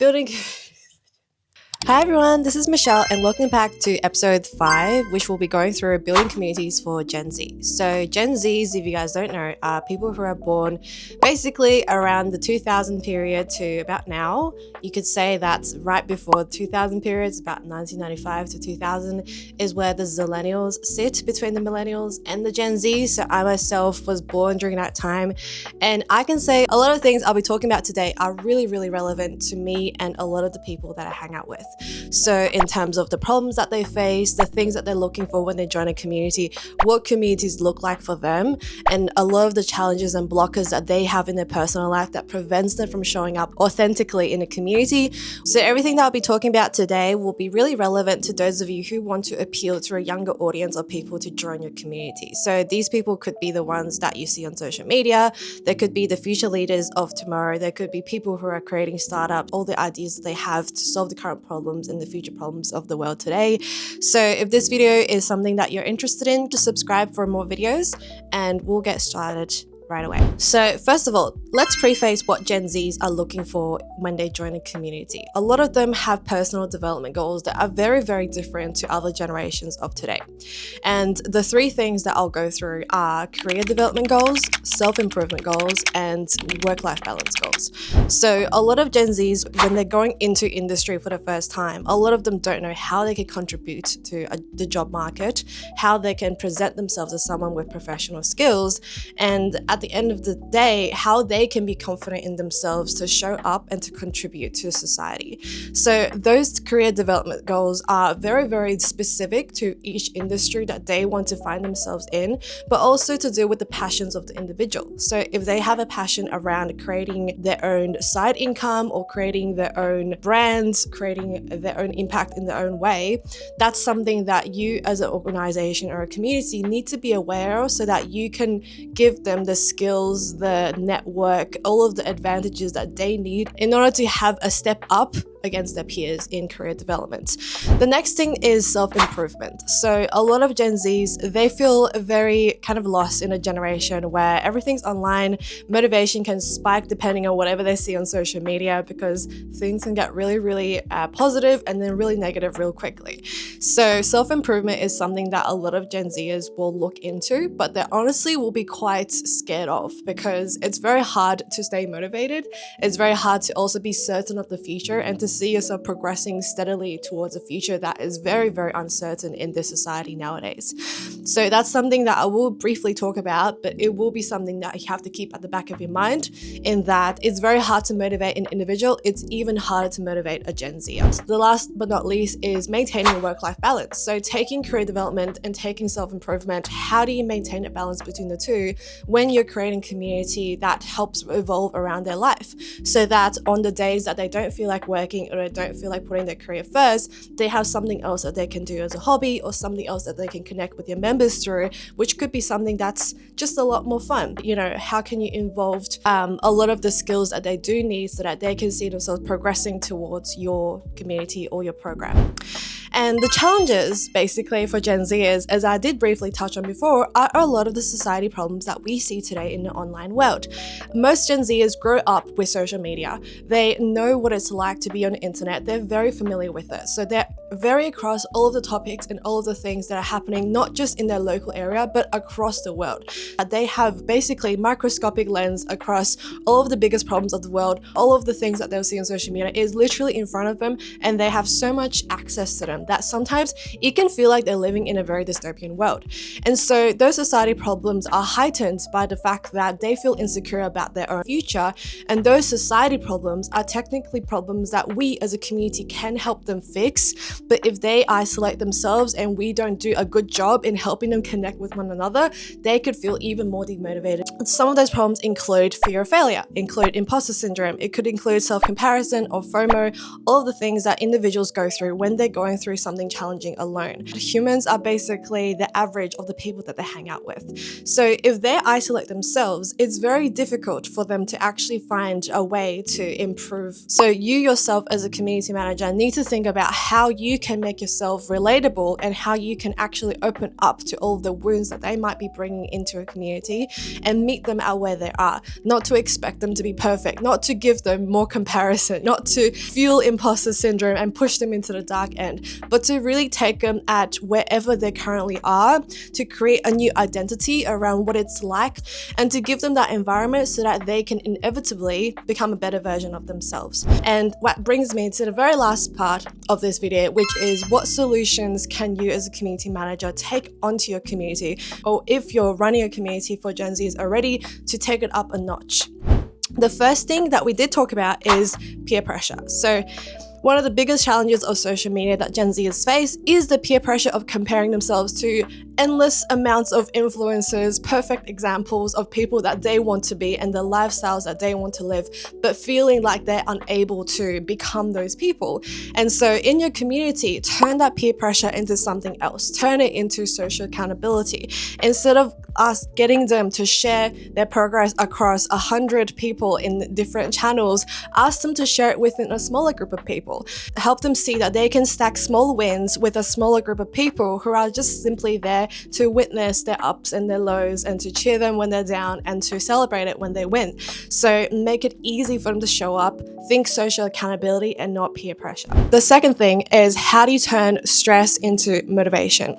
Building. Hi everyone, this is Michelle and welcome back to episode 5, which will be going through building communities for Gen Z. So Gen Zs, if you guys don't know, are people who are born basically around the 2000 period to about now. You could say that's right before the 2000 periods, about 1995 to 2000 is where the Zillennials sit between the millennials and the Gen Z. So I myself was born during that time, and I can say a lot of things I'll be talking about today are really relevant to me and a lot of the people that I hang out with. So in terms of the problems that they face, the things that they're looking for when they join a community, what communities look like for them, and a lot of the challenges and blockers that they have in their personal life that prevents them from showing up authentically in a community. So everything that I'll be talking about today will be really relevant to those of you who want to appeal to a younger audience of people to join your community. So these people could be the ones that you see on social media. They could be the future leaders of tomorrow. There could be people who are creating startups, all the ideas that they have to solve the current problems and the future problems of the world today. So if this video is something that you're interested in, just subscribe for more videos and we'll get started right away. So first of all, let's preface what Gen Zs are looking for when they join a community. A lot of them have personal development goals that are very different to other generations of today. And the three things that I'll go through are career development goals, self-improvement goals, and work-life balance goals. So a lot of Gen Zs, when they're going into industry for the first time, a lot of them don't know how they can contribute to the job market, how they can present themselves as someone with professional skills, and at the end of the day, how they can be confident in themselves to show up and to contribute to society. So those career development goals are very specific to each industry that they want to find themselves in, but also to do with the passions of the individual. So if they have a passion around creating their own side income or creating their own brands, creating their own impact in their own way, that's something that you as an organization or a community need to be aware of so that you can give them the skills, the network, all of the advantages that they need in order to have a step up against their peers in career development. The next thing is self-improvement. So a lot of Gen Zs, they feel very kind of lost in a generation where everything's online. Motivation can spike depending on whatever they see on social media because things can get really positive and then really negative real quickly. So self-improvement is something that a lot of Gen Zers will look into, but they honestly will be quite scared of because it's very hard to stay motivated. It's very hard to also be certain of the future and to see yourself progressing steadily towards a future that is very uncertain in this society nowadays. So that's something that I will briefly talk about, but it will be something that you have to keep at the back of your mind in that it's very hard to motivate an individual. It's even harder to motivate a Gen Z. The last but not least is maintaining a work-life balance. So taking career development and taking self-improvement, how do you maintain a balance between the two when you're creating community that helps evolve around their life so that on the days that they don't feel like working or they don't feel like putting their career first, they have something else that they can do as a hobby or something else that they can connect with their members through, which could be something that's just a lot more fun. You know, how can you involve a lot of the skills that they do need so that they can see themselves progressing towards your community or your program. And the challenges basically for Gen Zers, as I did briefly touch on before, are a lot of the society problems that we see today in the online world. Most Gen Zers grow up with social media. They know what it's like to be on the internet. They're very familiar with it. So they're very across all of the topics and all of the things that are happening, not just in their local area, but across the world. They have basically microscopic lens across all of the biggest problems of the world. All of the things that they'll see on social media is literally in front of them, and they have so much access to them that sometimes it can feel like they're living in a very dystopian world. And so those society problems are heightened by the fact that they feel insecure about their own future, and those society problems are technically problems that we as a community can help them fix. But if they isolate themselves and we don't do a good job in helping them connect with one another, they could feel even more demotivated. Some of those problems include fear of failure, include imposter syndrome, it could include self-comparison or FOMO, all of the things that individuals go through when they're going through something challenging alone. Humans are basically the average of the people that they hang out with. So if they isolate themselves, it's very difficult for them to actually find a way to improve. So you yourself as a community manager need to think about how you you can make yourself relatable and how you can actually open up to all of the wounds that they might be bringing into a community and meet them at where they are. Not to expect them to be perfect, not to give them more comparison, not to fuel imposter syndrome and push them into the dark end, but to really take them at wherever they currently are, to create a new identity around what it's like, and to give them that environment so that they can inevitably become a better version of themselves. And what brings me to the very last part of this video, which is what solutions can you as a community manager take onto your community, or if you're running a community for Gen Zs already, to take it up a notch. The first thing that we did talk about is peer pressure. So one of the biggest challenges of social media that Gen Zers face is the peer pressure of comparing themselves to endless amounts of influencers, perfect examples of people that they want to be and the lifestyles that they want to live, but feeling like they're unable to become those people. And so in your community, turn that peer pressure into something else. Turn it into social accountability. Instead of us getting them to share their progress across 100 people in different channels, ask them to share it within a smaller group of people. Help them see that they can stack small wins with a smaller group of people who are just simply there to witness their ups and their lows and to cheer them when they're down and to celebrate it when they win. So make it easy for them to show up. Think social accountability and not peer pressure. The second thing is, how do you turn stress into motivation?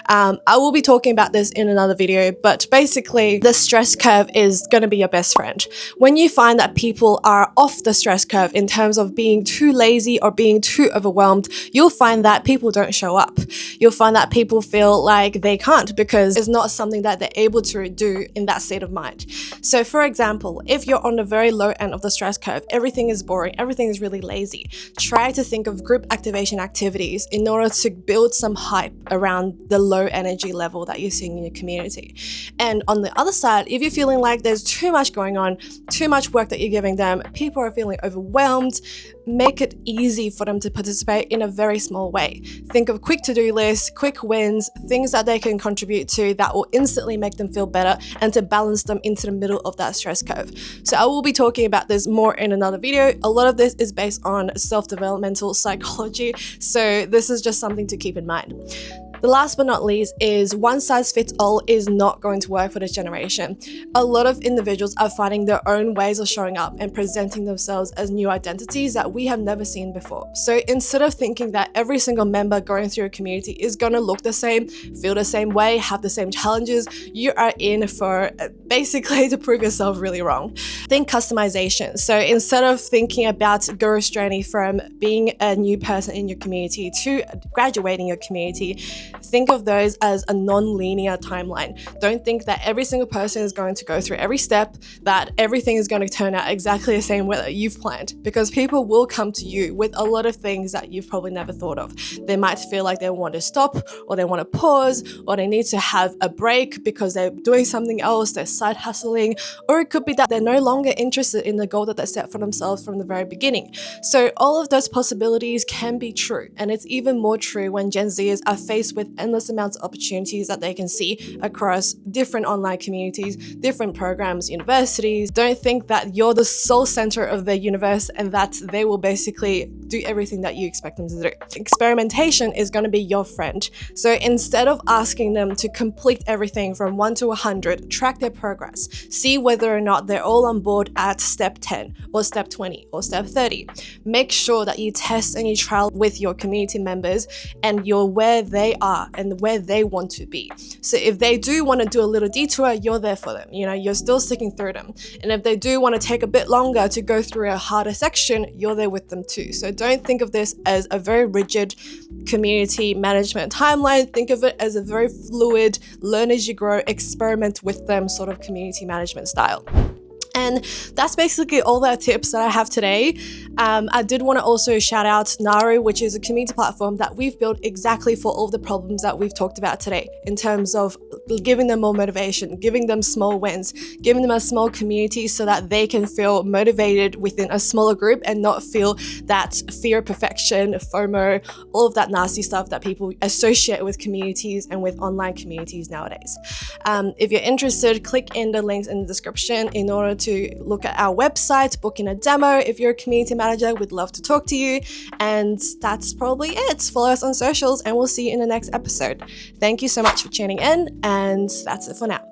I will be talking about this in another video, but basically the stress curve is going to be your best friend. When you find that people are off the stress curve in terms of being too lazy or being too overwhelmed, you'll find that people don't show up. You'll find that people feel like they can't because it's not something that they're able to do in that state of mind. So for example, if you're on the very low end of the stress curve, everything is boring, everything is really lazy, try to think of group activation activities in order to build some hype around the low energy level that you're seeing in your community. And on the other side, if you're feeling like there's too much going on, too much work that you're giving them, people are feeling overwhelmed, make it easy for them to participate in a very small way. Think of quick to-do lists, quick wins, things that they can contribute to that will instantly make them feel better and to balance them into the middle of that stress curve. So I will be talking about this more in another video. A lot of this is based on self-developmental psychology, so this is just something to keep in mind. The last but not least is one size fits all is not going to work for this generation. A lot of individuals are finding their own ways of showing up and presenting themselves as new identities that we have never seen before. So instead of thinking that every single member going through a community is going to look the same, feel the same way, have the same challenges, you are in for basically to prove yourself really wrong. Think customization. So instead of thinking about Guru's journey from being a new person in your community to graduating your community, think of those as a non-linear timeline. Don't think that every single person is going to go through every step, that everything is going to turn out exactly the same way that you've planned, because people will come to you with a lot of things that you've probably never thought of. They might feel like they want to stop, or they want to pause, or they need to have a break because they're doing something else, they're side hustling, or it could be that they're no longer interested in the goal that they set for themselves from the very beginning. So all of those possibilities can be true, and it's even more true when Gen Zers are faced with endless amounts of opportunities that they can see across different online communities, different programs, universities. Don't think that you're the sole center of their universe and that they will basically do everything that you expect them to do. Experimentation is going to be your friend. So instead of asking them to complete everything from 1 to 100, track their progress. See whether or not they're all on board at step 10 or step 20 or step 30. Make sure that you test and you trial with your community members and you're where they are and where they want to be. So if they do want to do a little detour, you're there for them. You know, you're still sticking through them. And if they do want to take a bit longer to go through a harder section, you're there with them too. So don't think of this as a very rigid community management timeline. Think of it as a very fluid, learn as you grow, experiment with them sort of community management style. And that's basically all the tips that I have today. I did want to also shout out NARU, which is a community platform that we've built exactly for all the problems that we've talked about today, in terms of giving them more motivation, giving them small wins, giving them a small community so that they can feel motivated within a smaller group and not feel that fear of perfection, FOMO, all of that nasty stuff that people associate with communities and with online communities nowadays. If you're interested, click in the links in the description in order to look at our website, book in a demo. If you're a community manager, we'd love to talk to you. And that's probably it. Follow us on socials and we'll see you in the next episode. Thank you so much for tuning in, and that's it for now.